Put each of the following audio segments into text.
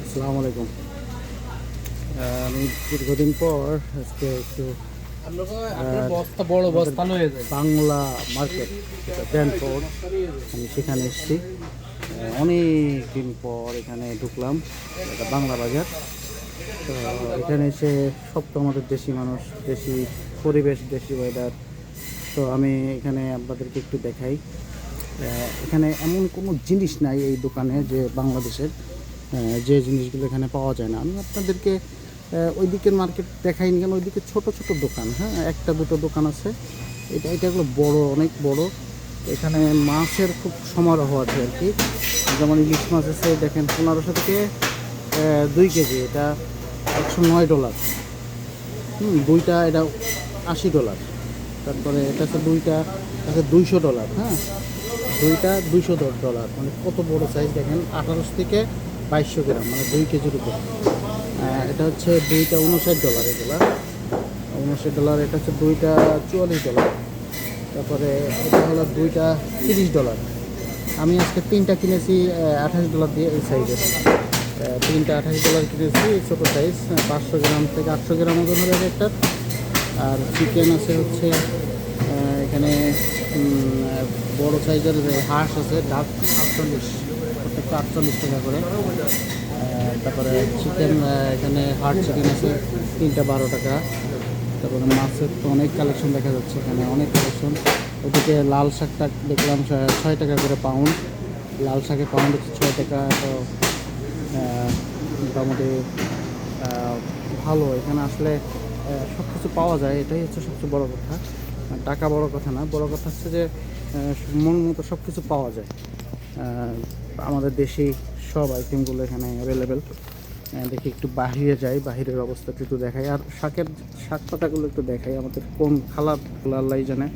আসসালামু আলাইকুম। আমি দীর্ঘদিন পর আজকে একটু বাংলা মার্কেট, যেটা ড্যানফোর্ড, আমি সেখানে এসেছি। অনেক দিন পর এখানে ঢুকলাম, এটা বাংলা বাজার। তো এখানে এসে সব তো আমাদের দেশি মানুষ, দেশি পরিবেশ, দেশি ওয়েদার। তো আমি এখানে আপনাদেরকে একটু দেখাই। এখানে এমন কোনো জিনিস নাই এই দোকানে যে বাংলাদেশের যে জিনিসগুলো এখানে পাওয়া যায় না। আমি আপনাদেরকে ওই দিকের মার্কেট দেখাইনি কেন, ওইদিকে ছোট ছোট দোকান, হ্যাঁ, একটা দুটো দোকান আছে। এটাগুলো বড়, অনেক বড়। এখানে মাছের খুব সমারোহ আছে আর কি। যেমন ইলিশ মাছ আছে, দেখেন 1500 থেকে 2 কেজি, এটা $109। দুইটা এটা $80। তারপরে এটা আছে দুইটা আছে $200, হ্যাঁ, দুইটা $200। মানে কত বড় সাইজ দেখেন, 1800 থেকে 2200 গ্রাম, মানে 2 কেজির উপর। এটা হচ্ছে দুইটা $59 এগুলা, $59। এটা হচ্ছে দুইটা $44। তারপরে এটা হলো দুইটা $30। আমি আজকে তিনটা কিনেছি $28 দিয়ে, এই সাইজের তিনটা $28 কিনেছি, ছোটো সাইজ 500 গ্রাম থেকে 800 গ্রাম ওজন হবে একটা। আর চিকেন আছে হচ্ছে এখানে বড় সাইজের হাঁস আছে, ডাক 48, প্রত্যেকটা $48 করে। তারপরে চিকেন, এখানে হার্ড চিকেন আছে, তিনটা $12। তারপরে মাছের তো অনেক কালেকশন দেখা যাচ্ছে, এখানে অনেক কালেকশন। ওদিকে লাল শাকটা দেখলাম $6 করে পাউন্ড, লাল শাকের পাউন্ড হচ্ছে $6। তো মোটামুটি ভালো, এখানে আসলে সব কিছু পাওয়া যায়, এটাই হচ্ছে সবচেয়ে বড় কথা। টাকা বড় কথা না, বড় কথা হচ্ছে যে মন মতো সব কিছু পাওয়া যায়। আমাদের দেশি সব আইটেমগুলো এখানে অ্যাভেলেবেল। দেখি একটু বাহিরে যাই, বাহিরের অবস্থা একটু দেখাই, আর শাক পাতাগুলো একটু দেখাই। আমাদের কোন খালারগুলো আল্লাহ জানে।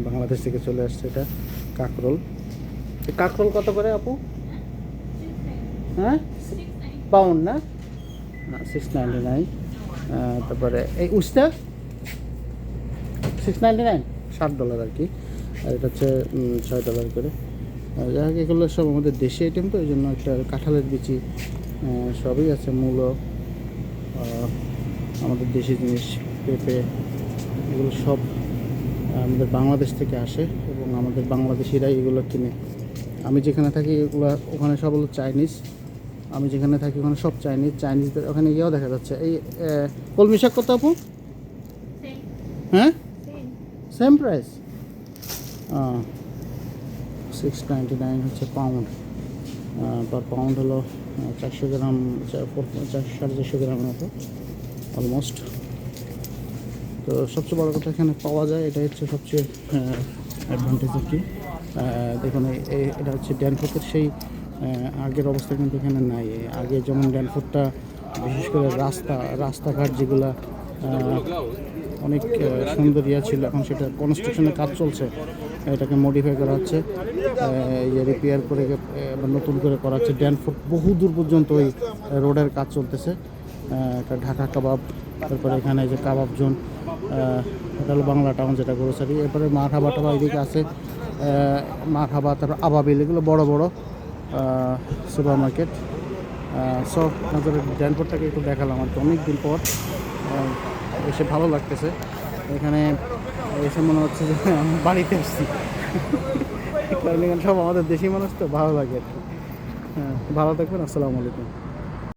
বাংলাদেশ থেকে চলে আসছে এটা কাঁকরোল। কাঁকরোল কত করে আপু? হ্যাঁ, পাউন্ড না, $6.99। তারপরে এই উস্তা $6.99, $7 আর কি। আর এটা হচ্ছে $6 করে। যাই হোক, এগুলো সব আমাদের দেশি আইটেম, তো এই জন্য একটা কাঁঠালের বিচি সবই আছে, মূলো, আমাদের দেশি জিনিস, পেঁপে, এগুলো সব আমাদের বাংলাদেশ থেকে আসে এবং আমাদের বাংলাদেশিরাই এগুলো কিনে। আমি যেখানে থাকি এগুলো, ওখানে সব হলো চাইনিজ। আমি যেখানে থাকি ওখানে সব চাইনিজদের ওখানে গিয়েও দেখা যাচ্ছে। এই কলমি শাক কত আপু? হ্যাঁ, সেম প্রাইস। $6.99 হচ্ছে পাউন্ড, পার পাউন্ড হলো 400 গ্রাম, 450 গ্রামের মতো অলমোস্ট। তো সবচেয়ে বড় কথা এখানে পাওয়া যায়, এটা হচ্ছে সবচেয়ে অ্যাডভান্টেজ আর কি। দেখুন, এটা হচ্ছে ড্যানফোর্ডের সেই আগের অবস্থা কিন্তু এখানে নাই। আগে যেমন ড্যানফোর্ডটা, বিশেষ করে রাস্তাঘাট যেগুলা অনেক সুন্দর ছিল, এখন সেটা কনস্ট্রাকশনের কাজ চলছে, এটাকে মডিফাই করা হচ্ছে, রিপেয়ার করে নতুন করে করা হচ্ছে। ড্যানফোর্ড বহু দূর পর্যন্ত ওই রোডের কাজ চলতেছে। একটা ঢাকা কাবাব, তারপরে এখানে যে কাবাব জোন, এটা হলো বাংলা টাউন, যেটা গ্রোসারি। এরপরে মারহাবা টাবা এদিকে আছে, মারহাবা, তারপর আবাবিল, এগুলো বড় বড় সুপার মার্কেট। সব আমাদের ড্যানফোর্ডটাকে একটু দেখালাম আর কি, অনেক দিন পর এসে ভালো লাগতেছে। এখানে এসে মনে হচ্ছে যে আমি বাড়িতে এসেছি, কারণ এখানে সব আমাদের দেশি মানুষ, তো ভালো লাগে আর কি। ভালো থাকবেন, আসসালামু আলাইকুম।